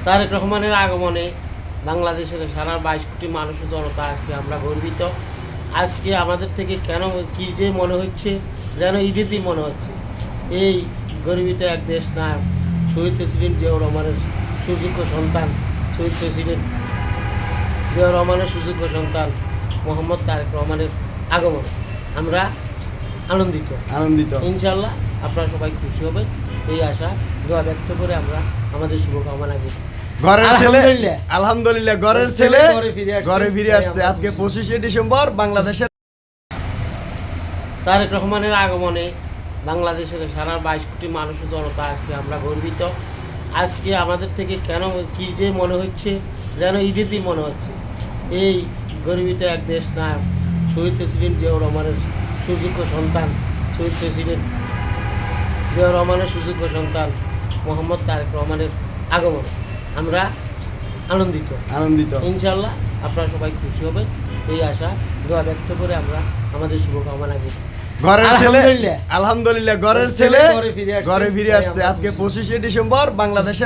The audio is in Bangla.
তারেক রহমানের আগমনে বাংলাদেশের সারা 22 কোটি মানুষের জনতা আজকে আমরা গর্বিত। আজকে আমাদের থেকে কেন কী যে মনে হচ্ছে, যেন ঈদের দিন মনে হচ্ছে। এই গর্বিত এক দেশ নায়ক শহীদ প্রেসিডেন্ট জিয়াউর রহমানের সুযোগ্য সন্তান, শহীদ প্রেসিডেন্ট জিয়াউর রহমানের সুযোগ্য সন্তান মোহাম্মদ তারেক রহমানের আগমন আমরা আনন্দিত। ইনশাল্লাহ আপনারা সবাই খুশি হবেন, এই আশা দোয়া ব্যক্ত করে আমরা আমাদের শুভকামনা করি। ঘরের ছেলে আলহামদুলিল্লাহ। আলহামদুলিল্লাহ, ঘরের ছেলে ঘরে ফিরে আসছে। তাই আজকে আমাদের 25শে ডিসেম্বর বাংলাদেশের তারেক রহমানের আগমনে বাংলাদেশের সারা 22 কোটি মানুষের জনতা আজকে আমরা গর্বিত। আজকে আমাদের থেকে কেন কী যে মনে হচ্ছে, যেন ঈদের দিন মনে হচ্ছে। এই গর্বিত এক দেশ নায়ক শহীদ প্রেসিডেন্ট জিয়াউর রহমানের সুযোগ্য সন্তান, শহীদ প্রেসিডেন্ট জিয়াউর রহমানের সুযোগ্য সন্তান মোহাম্মদ তারেক রহমানের আগমন আমরা আনন্দিত। ইনশাল্লাহ আপনারা সবাই খুশি হবেন, এই আশা দোয়া ব্যক্ত করে আমরা আমাদের শুভকামনা করি। ঘরের ছেলে আলহামদুলিল্লাহ। আলহামদুলিল্লাহ, ঘরের ছেলে ঘরে ফিরে আসছে। ঘরে ফিরে আসছে। আজকে 25শে ডিসেম্বর বাংলাদেশের